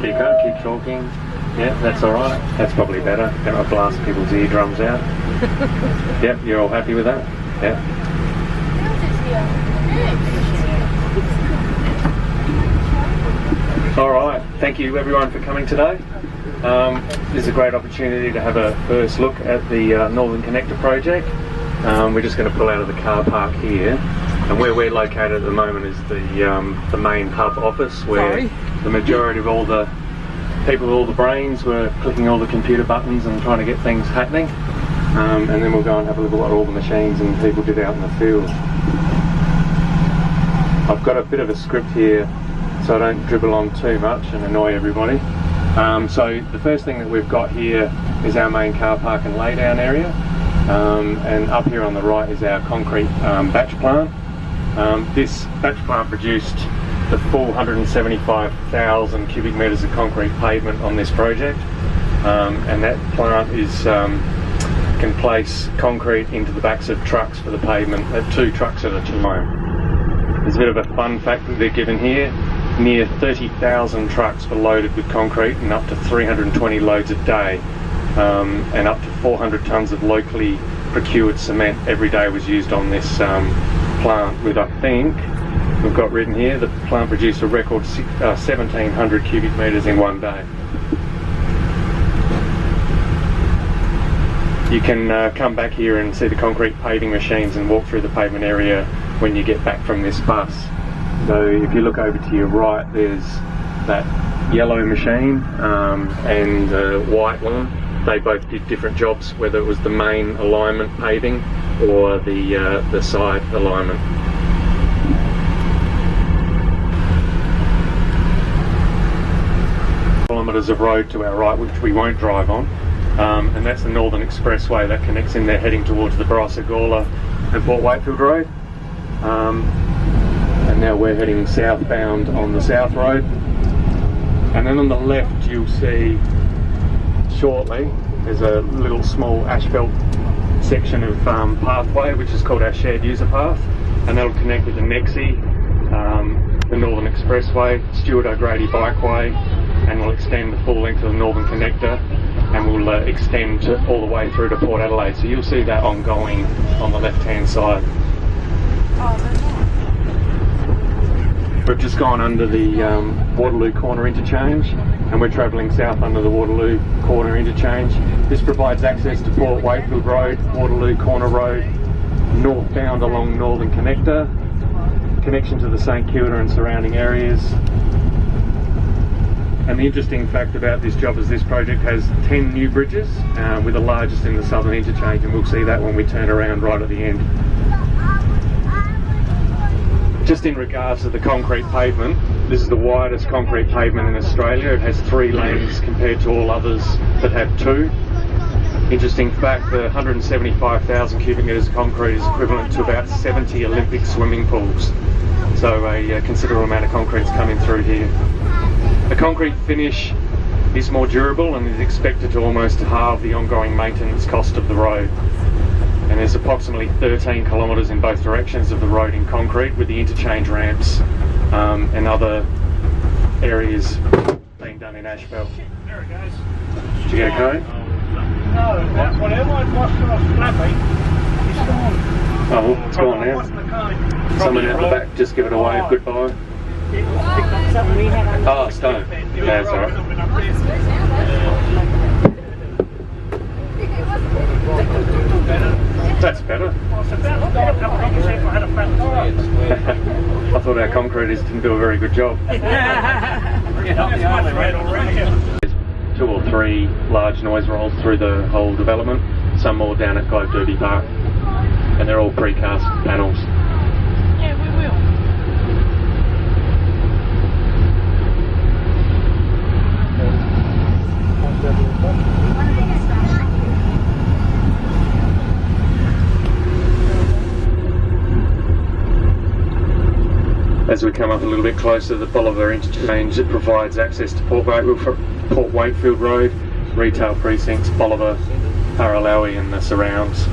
Keep going, keep talking. Yeah, that's all right. That's probably better. Don't want to blast people's eardrums out. Yep, you're all happy with that? Yep. All right. Thank you, everyone, for coming today. This is a great opportunity to have a first look at the Northern Connector project. We're just going to pull out of the car park here, and where we're located at the moment is the main hub office, where the majority of all the people with all the brains were clicking all the computer buttons and trying to get things happening. And then we'll go and have a look at what all the machines and people did out in the field. I've got a bit of a script here so I don't dribble on too much and annoy everybody. So the first thing that we've got here is our main car park and laydown area, and up here on the right is our concrete batch plant. This batch plant produced the full 175,000 cubic metres of concrete pavement on this project, and that plant can place concrete into the backs of trucks for the pavement at 2 trucks at a time. There's a bit of a fun fact that they're given here. Near 30,000 trucks were loaded with concrete and up to 320 loads a day, and up to 400 tonnes of locally procured cement every day was used on this plant, with, I think, we've got written here, the plant produced a record 1,700 cubic metres in one day. You can come back here and see the concrete paving machines and walk through the pavement area when you get back from this bus. So if you look over to your right, there's that yellow machine and the white one. They both did different jobs, whether it was the main alignment paving or the side alignment. Kilometres of road to our right, which we won't drive on, and that's the Northern Expressway that connects in there heading towards the Barossa and Port Wakefield Road. And now we're heading southbound on the South Road, and then on the left you'll see shortly there's a little small asphalt section of pathway which is called our shared user path, and that'll connect with the Nexi, the Northern Expressway, Stuart O'Grady Bikeway, and we'll extend the full length of the Northern Connector, and we'll extend all the way through to Port Adelaide. So you'll see that ongoing on the left hand side. We've just gone under the Waterloo Corner Interchange, and we're travelling south under the Waterloo Corner Interchange. This provides access to Port Wakefield Road, Waterloo Corner Road, northbound along Northern Connector, connection to the St Kilda and surrounding areas. And the interesting fact about this job is this project has 10 new bridges, with the largest in the Southern Interchange, and we'll see that when we turn around right at the end. Just in regards to the concrete pavement, this is the widest concrete pavement in Australia. It has 3 lanes compared to all others that have 2. Interesting fact, the 175,000 cubic metres of concrete is equivalent to about 70 Olympic swimming pools. So a considerable amount of concrete is coming through here. The concrete finish is more durable and is expected to almost halve the ongoing maintenance cost of the road. And there's approximately 13 kilometres in both directions of the road in concrete, with the interchange ramps and other areas being done in asphalt. There it goes. Did you get a code? No, whatever it was when I was flapping, it's gone. Oh, well, it's gone now. Someone out the back, just give it a wave, goodbye. Oh, stone. Yeah, that's alright. That's better. I thought our concretists didn't do a very good job. There's 2 or 3 large noise rolls through the whole development, some more down at Clive Derby Park, and they're all precast panels. Yeah, we will. As we come up a little bit closer to the Bolivar Interchange, it provides access to Port Wakefield Road, retail precincts, Bolivar, Paralowie and the surrounds.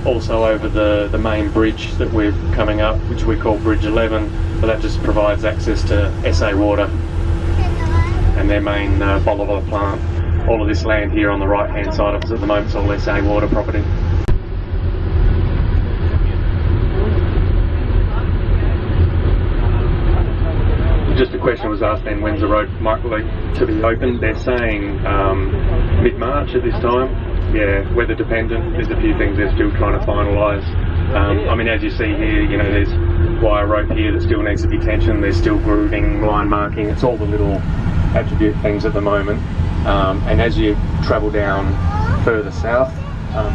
Also over the main bridge that we're coming up, which we call Bridge 11, but that just provides access to SA Water. And and their main bolivar plant. All of this land here on the right hand side of us at the moment is all SA water property. Just a question was asked then, when's the road likely to be open? They're saying mid-March at this time. Yeah, weather dependent. There's a few things they're still trying to finalise. I mean, as you see here, you know, there's wire rope here that still needs to be tensioned. There's still grooving, line marking. It's all the little attribute things at the moment. And as you travel down further south,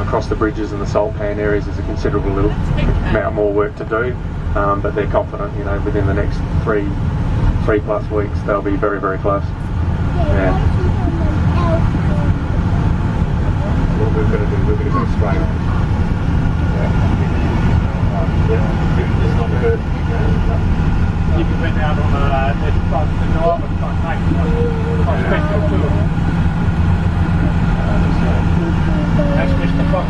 across the bridges and the salt pan areas, there's a considerable amount more work to do. But they're confident, you know, within the next 3+ weeks they'll be very, very close. Yeah. What we're going to do, we're going to go straight on. It's not good. You can bring out on the north and that's Mr. Fox.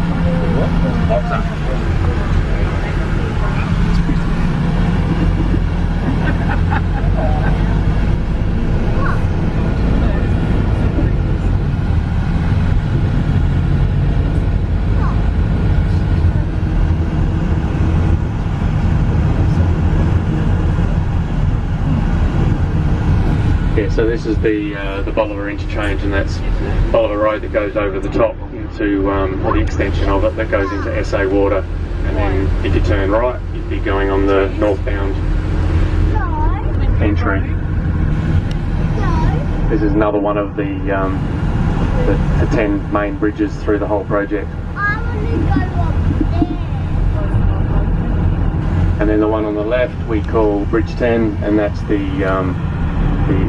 Yeah, so this is the Bolivar Interchange, and that's Bolivar Road that goes over the top into, or the extension of it that goes into SA Water. And then if you turn right, you'd be going on the northbound entry. This is another one of the 10 main bridges through the whole project. And then the one on the left we call Bridge 10, and that's the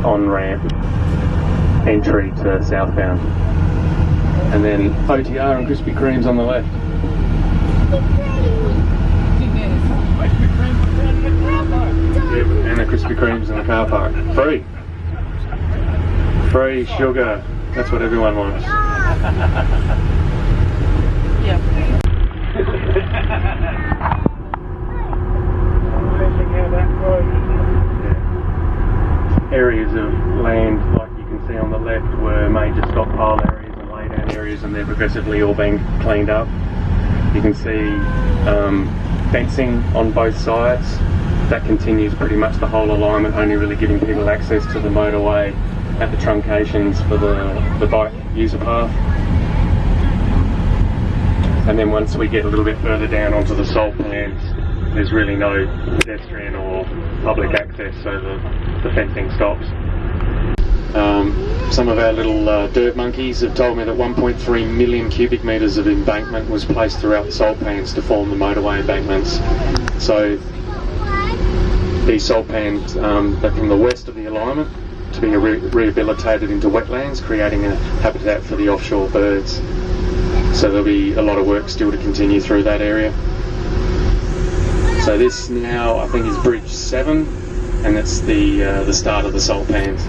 on-ramp entry to southbound. And then OTR and Krispy Kreme's on the left. And the Krispy Kreme's in the car park. Free! Free sugar. That's what everyone wants. Yeah. Areas of land, like you can see on the left, were major stockpile areas and laydown areas, and they're progressively all being cleaned up. You can see fencing on both sides. That continues pretty much the whole alignment, only really giving people access to the motorway at the truncations for the bike user path. And then once we get a little bit further down onto the salt pans, there's really no pedestrian or public access, so the fencing stops. Some of our little dirt monkeys have told me that 1.3 million cubic metres of embankment was placed throughout the salt pans to form the motorway embankments. So these salt pans are from the west of the alignment to be rehabilitated into wetlands, creating a habitat for the offshore birds. So there'll be a lot of work still to continue through that area. So this now, I think, is Bridge 7, and it's the start of the salt pans.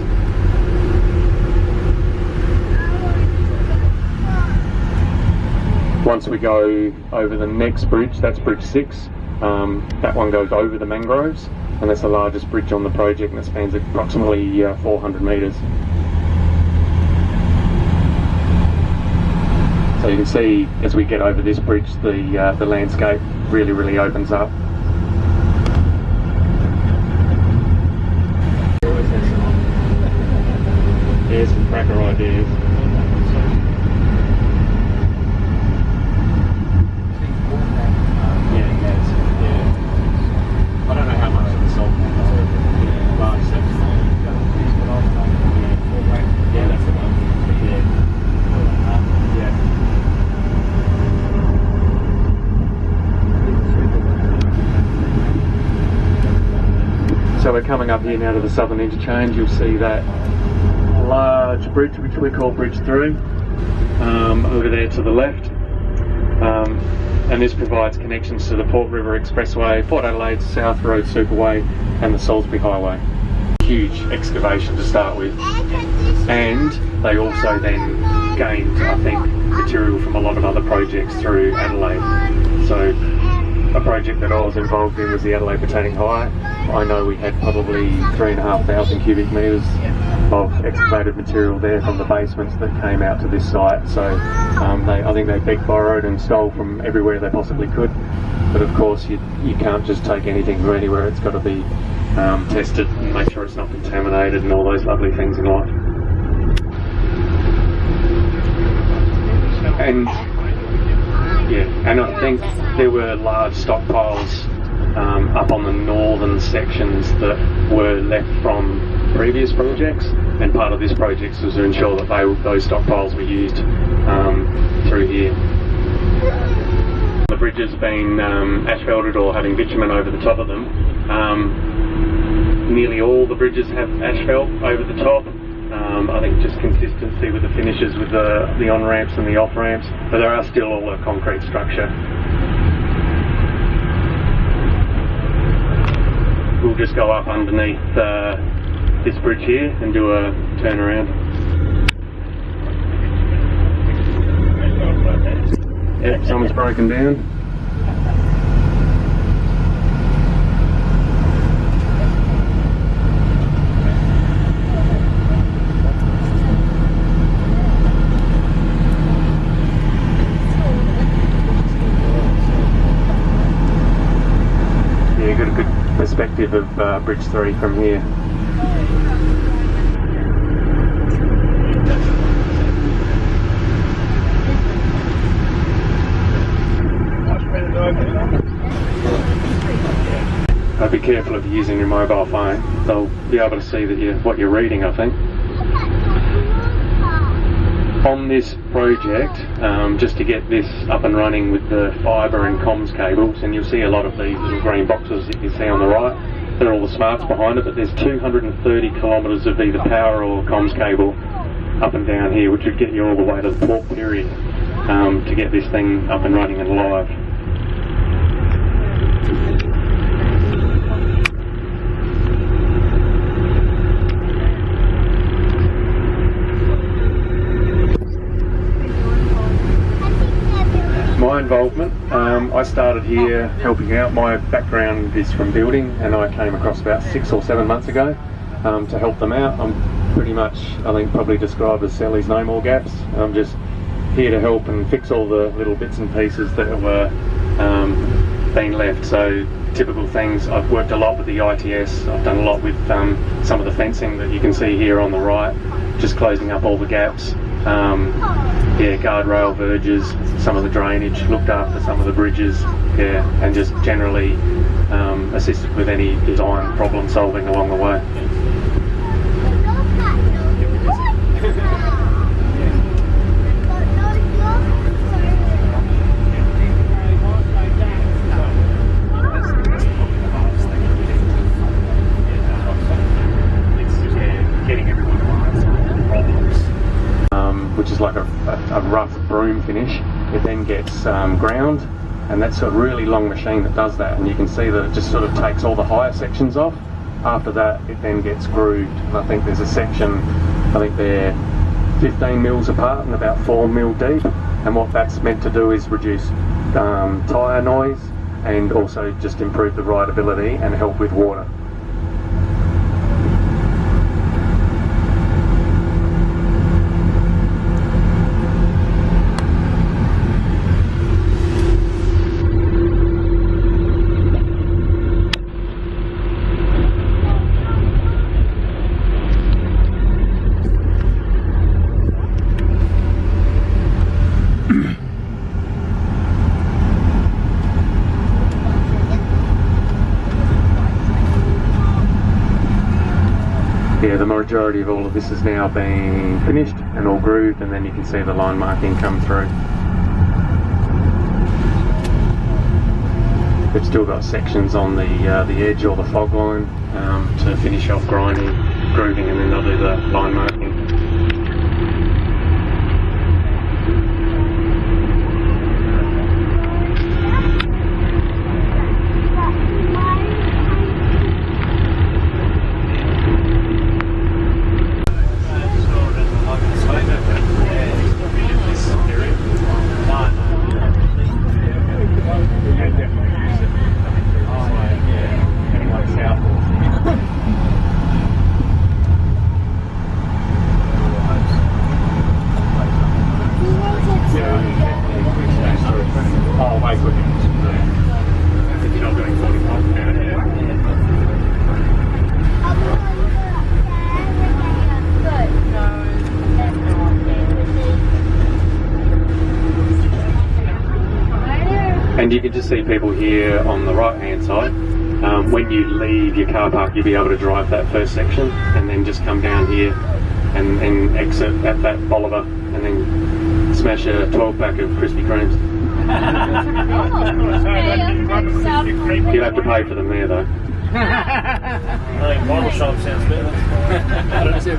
Once we go over the next bridge, that's Bridge 6, that one goes over the mangroves, and that's the largest bridge on the project, and it spans approximately 400 metres. So you can see as we get over this bridge, the landscape really opens up. There's some cracker ideas. Yeah, it has. Yeah. I don't know how much of the salt is large section. Yeah, that's the one. Yeah. So we're coming up here now to the southern interchange. You'll see that large bridge, which we call Bridge 3, over there to the left, and this provides connections to the Port River Expressway, Port Adelaide South Road Superway, and the Salisbury Highway. Huge excavation to start with, and they also then gained, I think, material from a lot of other projects through Adelaide. So a project that I was involved in was the Adelaide Botanic High. I know we had probably 3,500 cubic metres of excavated material there from the basements that came out to this site. So I think they begged, borrowed and stole from everywhere they possibly could. But of course you can't just take anything from anywhere. It's got to be tested and make sure it's not contaminated and all those lovely things in life. And I think there were large stockpiles up on the northern sections that were left from previous projects, and part of this project was to ensure that those stockpiles were used through here. The bridges being asphalted or having bitumen over the top of them. Nearly all the bridges have asphalt over the top. I think just consistency with the finishes with the on-ramps and the off-ramps, but there are still all a concrete structure. We'll just go up underneath this bridge here and do a turnaround. Yep, someone's broken down. Yeah, got a good perspective of Bridge 3 from here. Be careful if you're using your mobile phone. They'll be able to see that what you're reading, I think. On this project, just to get this up and running with the fibre and comms cables, and you'll see a lot of these little green boxes that you see on the right, they're all the smarts behind it, but there's 230 kilometres of either power or comms cable up and down here, which would get you all the way to the Port Pirie to get this thing up and running and live. My involvement, I started here helping out. My background is from building, and I came across about 6 or 7 months ago to help them out. I'm pretty much, I think, probably described as Sally's no more gaps. I'm just here to help and fix all the little bits and pieces that were being left. So typical things, I've worked a lot with the ITS, I've done a lot with some of the fencing that you can see here on the right, just closing up all the gaps. Guardrail verges, some of the drainage, looked after some of the bridges, and just generally assisted with any design problem solving along the way. Which is like a rough broom finish. It then gets ground, and that's a really long machine that does that, and you can see that it just sort of takes all the higher sections off. After that it then gets grooved, and I think there's a section, I think they're 15 mils apart and about 4 mil deep, and what that's meant to do is reduce tyre noise and also just improve the rideability and help with water. The majority of all of this is now being finished and all grooved, and then you can see the line marking come through. We've still got sections on the edge or the fog line to finish off grinding, grooving, and then they'll do the line marking. can just see people here on the right hand side. When you leave your car park, you'll be able to drive that first section and then just come down here and exit at that Bolivar and then smash a 12-pack of Krispy Kremes. You'll have to pay for them there though. I think bottle shop sounds better. I don't see a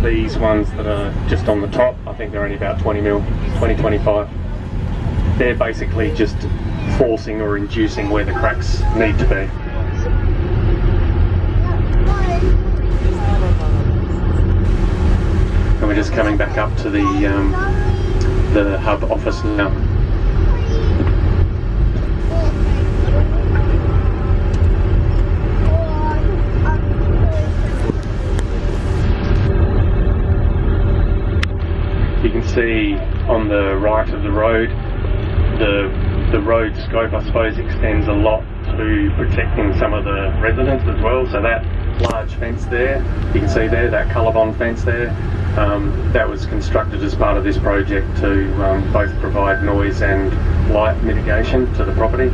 These ones that are just on the top, I think they're only about 20 mil, 20-25. They're basically just forcing or inducing where the cracks need to be. And we're just coming back up to the hub office now. You can see on the right of the road, the road scope, I suppose, extends a lot to protecting some of the residents as well. So that large fence there, you can see there, that colour-bond fence there, that was constructed as part of this project to both provide noise and light mitigation to the property.